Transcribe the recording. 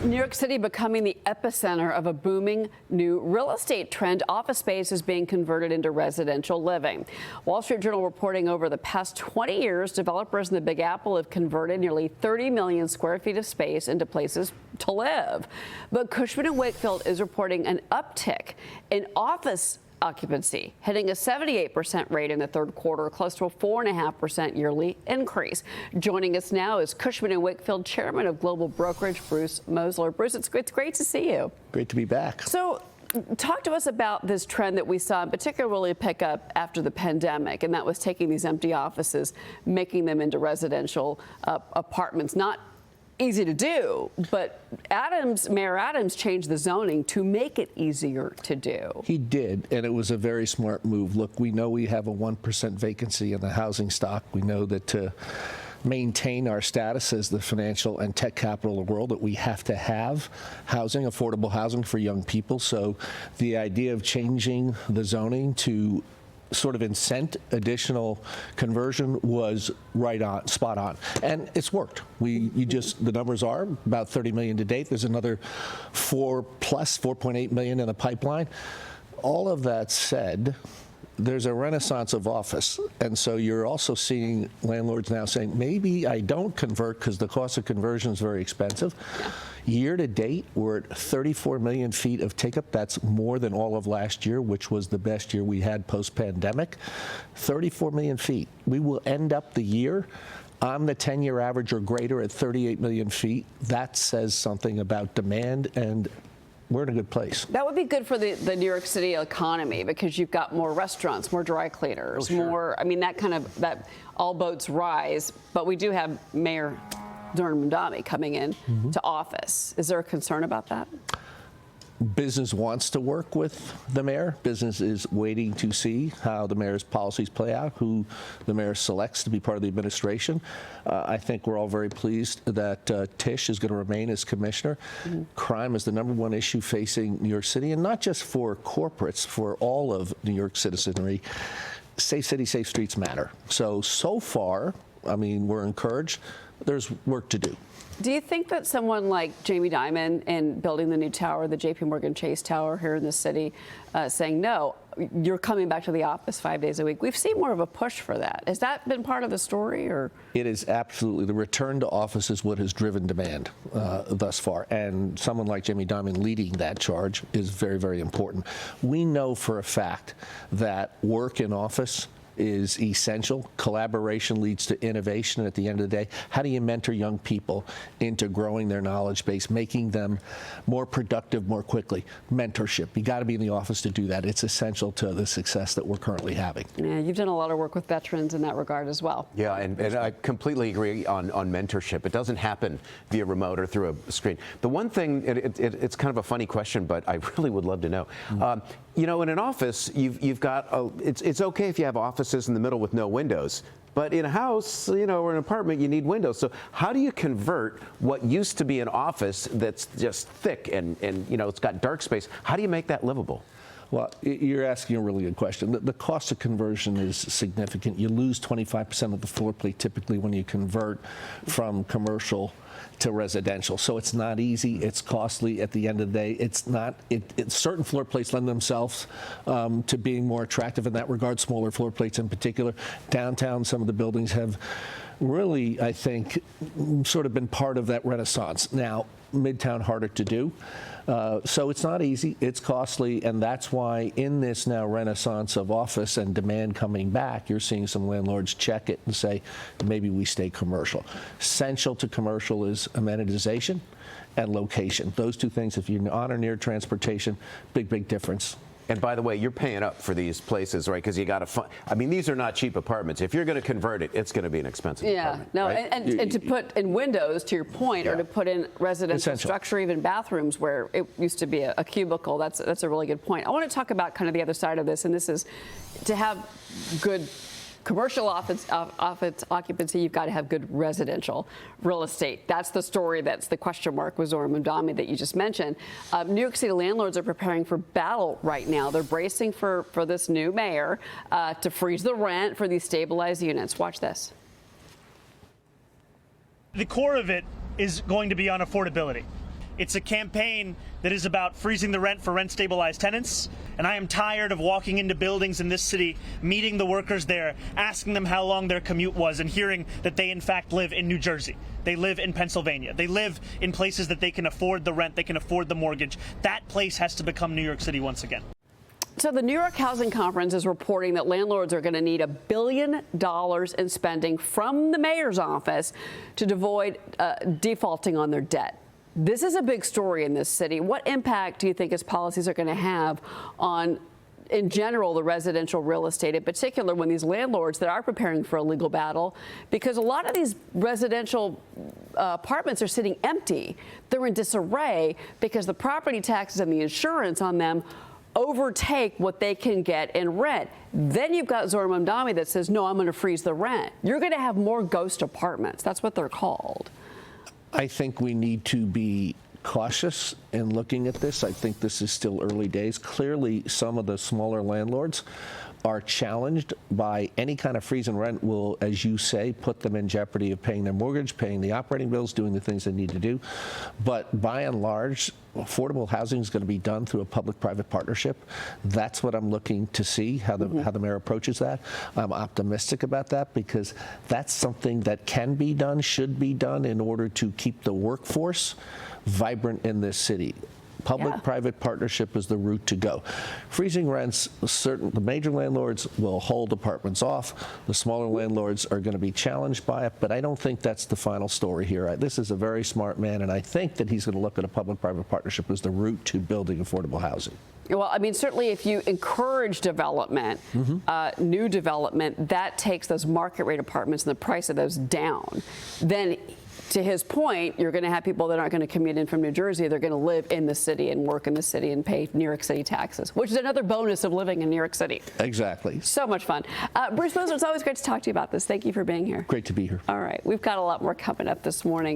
New York City becoming the epicenter of a booming new real estate trend. Office space is being converted into residential living. Wall Street Journal reporting over the past 20 years, developers in the Big Apple have converted nearly 30 million square feet of space into places to live. But Cushman and Wakefield is reporting an uptick in office occupancy, hitting a 78% rate in the third quarter, close to a 4.5% yearly increase. Joining us now is Cushman and Wakefield Chairman of Global Brokerage, Bruce Mosler. Bruce, it's great to see you. Great to be back. So, talk to us about this trend that we saw particularly pick up after the pandemic, and that was taking these empty offices, making them into residential apartments. Not easy to do, but Mayor Adams changed the zoning to make it easier to do. He did, and it was a very smart move. Look, we know we have a 1% vacancy in the housing stock. We know that to maintain our status as the financial and tech capital of the world, that we have to have housing, affordable housing for young people. So the idea of changing the zoning to sort of incent additional conversion was right on, spot on, and it's worked. The numbers are about 30 million to date. There's another 4.8 million in the pipeline. All of that said, there's a renaissance of office, and so you're also seeing landlords now saying, maybe I don't convert because the cost of conversion is very expensive. Year to date, we're at 34 million feet of take-up. That's more than all of last year, which was the best year we had post-pandemic. 34 million feet. We will end up the year on the 10-year average or greater at 38 million feet. That says something about demand, and we're in a good place. That would be good for the New York City economy, because you've got more restaurants, more dry cleaners, more, I mean, that all boats rise. But we do have Mayor Mamdani coming in to office. Is there a concern about that? Business wants to work with the mayor. Business is waiting to see how the mayor's policies play out, who the mayor selects to be part of the administration. I think we're all very pleased that Tish is going to remain as commissioner. Crime is the #1 issue facing New York City, and not just for corporates, for all of New York citizenry. Safe city, safe streets matter. So far, I mean, we're encouraged. There's work to do. Do you think that someone like Jamie Dimon in building the new tower, the JP Chase Tower here in the city, saying, no, you're coming back to the office 5 days a week, we've seen more of a push for that. Has that been part of the story? Or it is absolutely. The return to office is what has driven demand thus far. And someone like Jamie Dimon leading that charge is very, very important. We know for a fact that work in office is essential. Collaboration leads to innovation. And at the end of the day, how do you mentor young people into growing their knowledge base, making them more productive more quickly? Mentorship. You got to be in the office to do that. It's essential to the success that we're currently having. Yeah, you've done a lot of work with veterans in that regard as well. Yeah, and I completely agree on mentorship. It doesn't happen via remote or through a screen. The one thing, it's kind of a funny question, but I really would love to know. You know, in an office, you've got, it's okay if you have offices in the middle with no windows. But in a house, you know, or an apartment, you need windows. So how do you convert what used to be an office that's just thick and you know, it's got dark space? How do you make that livable? Well, you're asking a really good question. The cost of conversion is significant. You lose 25% of the floor plate typically when you convert from commercial to residential. So it's not easy. It's costly. At the end of the day, it's not. Certain floor plates lend themselves to being more attractive in that regard. Smaller floor plates in particular. Downtown, some of the buildings have really, I think, sort of been part of that renaissance. Now, Midtown harder to do. So it's not easy, it's costly, and that's why in this now renaissance of office and demand coming back, you're seeing some landlords check it and say, maybe we stay commercial. Essential to commercial is amenitization and location. Those two things, if you're on or near transportation, big difference. And by the way, you're paying up for these places, right? Because you got to I mean, these are not cheap apartments. If you're going to convert it, it's going to be an expensive apartment. No, right? and to put in windows, to your point, or to put in residential structure, even bathrooms where it used to be a cubicle, that's a really good point. I want to talk about kind of the other side of this, and this is to have good commercial office occupancy, you've got to have good residential real estate. That's the story. That's the question mark with Zohran Mamdani that you just mentioned. New York City landlords are preparing for battle right now. They're bracing for this new mayor to freeze the rent for these stabilized units. Watch this. The core of it is going to be on affordability. It's a campaign that is about freezing the rent for rent-stabilized tenants, and I am tired of walking into buildings in this city, meeting the workers there, asking them how long their commute was, and hearing that they in fact live in New Jersey. They live in Pennsylvania. They live in places that they can afford the rent, they can afford the mortgage. That place has to become New York City once again. So the New York Housing Conference is reporting that landlords are going to need $1 billion in spending from the mayor's office to avoid defaulting on their debt. This is a big story in this city. What impact do you think his policies are going to have on, in general, the residential real estate, in particular when these landlords that are preparing for a legal battle? Because a lot of these residential apartments are sitting empty. They're in disarray because the property taxes and the insurance on them overtake what they can get in rent. Then you've got Zohran Mamdani that says, no, I'm going to freeze the rent. You're going to have more ghost apartments. That's what they're called. I think we need to be cautious in looking at this. I think this is still early days. Clearly, some of the smaller landlords are challenged by any kind of freeze and rent will, as you say, put them in jeopardy of paying their mortgage, paying the operating bills, doing the things they need to do. But by and large, affordable housing is going to be done through a public-private partnership. That's what I'm looking to see, how the mayor approaches that. I'm optimistic about that because that's something that can be done, should be done in order to keep the workforce vibrant in this city. Public-private partnership is the route to go. Freezing rents, the major landlords will hold apartments off. The smaller landlords are going to be challenged by it, but I don't think that's the final story here. This is a very smart man, and I think that he's going to look at a public-private partnership as the route to building affordable housing. Well, I mean, certainly if you encourage development, new development, that takes those market rate apartments and the price of those down. Then, to his point, you're going to have people that aren't going to commute in from New Jersey. They're going to live in the city and work in the city and pay New York City taxes, which is another bonus of living in New York City. Exactly. So much fun. Bruce Mosler, it's always great to talk to you about this. Thank you for being here. Great to be here. All right. We've got a lot more coming up this morning.